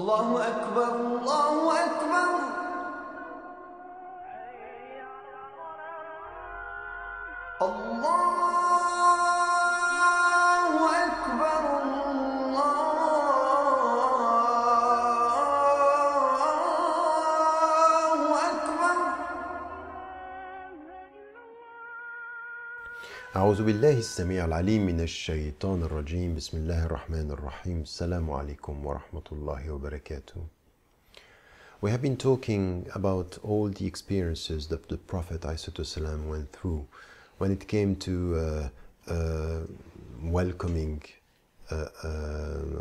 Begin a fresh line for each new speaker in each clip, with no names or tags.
Allahu Akbar, Allahu Akbar. Allahu Akbar, Allahu Akbar.
أعوذ بالله السميع العليم من الشيطان الرجيم بسم الله الرحمن الرحيم السلام عليكم ورحمة الله وبركاته. We have been talking about all the experiences that the Prophet ﷺ went through when it came to welcoming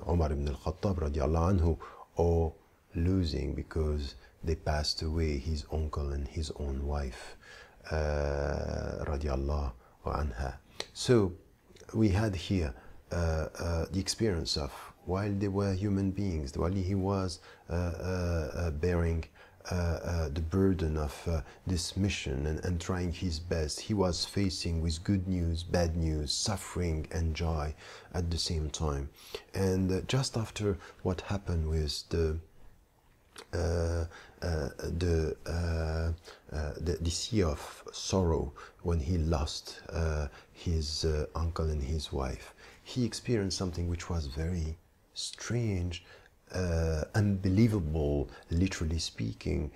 Umar ibn al-Khattab radiallahu anhu, or losing because they passed away his uncle and his own wife radiallahu anha. So we had here the experience of while they were human beings, while he was bearing the burden of this mission and trying his best, he was facing with good news, bad news, suffering and joy at the same time. And just after what happened with the sea of sorrow, when he lost his uncle and his wife, he experienced something which was very strange, unbelievable, literally speaking,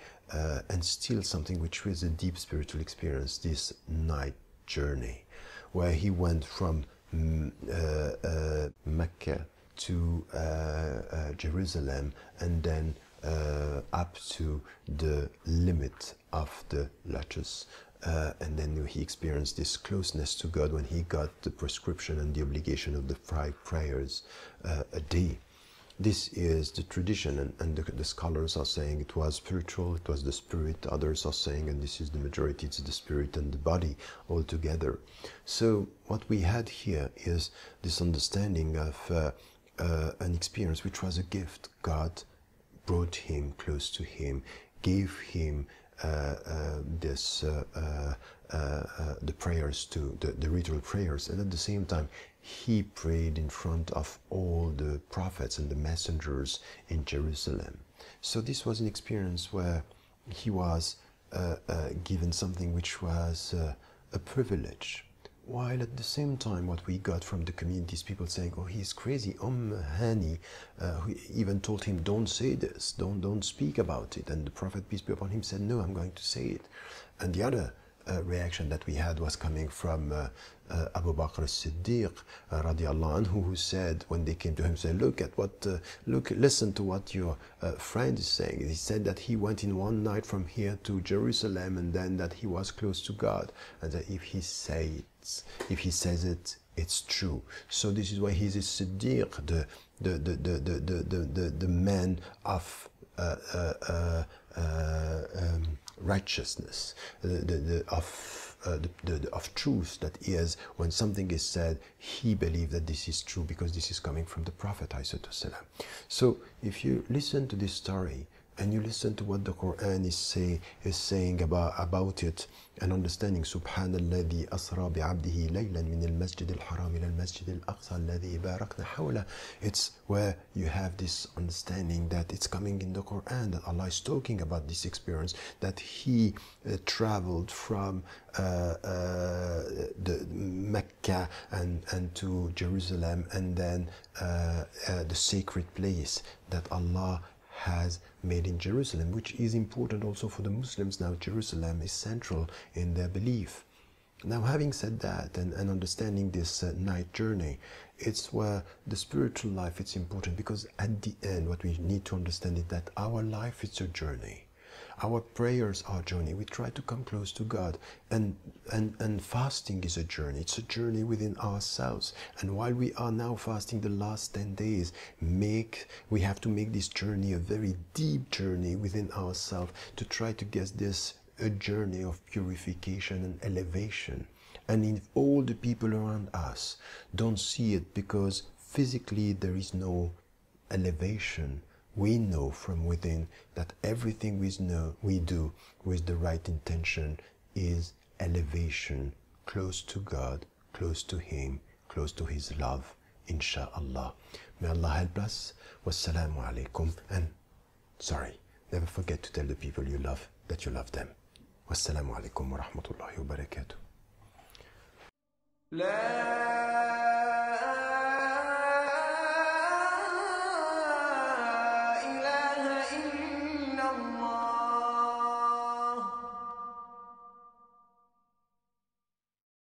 and still something which was a deep spiritual experience, this night journey, where he went from Mecca to Jerusalem, and then up to the limit of the lotus, and then he experienced this closeness to God when he got the prescription and the obligation of the 5 prayers a day. This is the tradition, and the scholars are saying it was spiritual, it was the spirit. Others are saying, and this is the majority, it's the spirit and the body all together. So what we had here is this understanding of an experience which was a gift. God brought him close to him, gave him the prayers, to the ritual prayers, and at the same time he prayed in front of all the prophets and the messengers in Jerusalem. So this was an experience where he was given something which was a privilege, while at the same time what we got from the communities, people saying, oh, he's crazy. Hani who even told him, don't say this, don't speak about it, and the Prophet, peace be upon him, said, no, I'm going to say it. And the other reaction that we had was coming from Abu Bakr as-Siddiq radiallahu anhu, who said, when they came to him, said, listen to what your friend is saying. He said that he went in one night from here to Jerusalem, and then that he was close to God, and that if he says it, it's true. So this is why he's a Siddiq, the man of righteousness, of truth. That is, when something is said, he believed that this is true because this is coming from the Prophet ﷺ. So if you listen to this story and you listen to what the Quran is saying about it, and understanding Subhanalladhi asra bi'abdihi laylan min al-masjid al-haram ila al-masjid al-aqsa alladhi barakna hawla, it's where you have this understanding that it's coming in the Quran, that Allah is talking about this experience, that he traveled from the Mecca and to Jerusalem, and then the sacred place that Allah has made in Jerusalem, which is important also for the Muslims. Now Jerusalem is central in their belief. Now, having said that, and understanding this night journey, it's where the spiritual life, it's important, because at the end what we need to understand is that our life is a journey. Our prayers are a journey. We try to come close to God, and fasting is a journey. It's a journey within ourselves. And while we are now fasting the last 10 days, we have to make this journey a very deep journey within ourselves, to try to get this a journey of purification and elevation. And if all the people around us don't see it, because physically there is no elevation, we know from within that everything we do with the right intention is elevation, close to God, close to Him, close to His love, insha'Allah. May Allah help us. Wassalamu alaikum, and Sorry. Never forget to tell the people you love that you love them. Wassalamu alaikum wa rahmatullahi wa barakatuh.
لا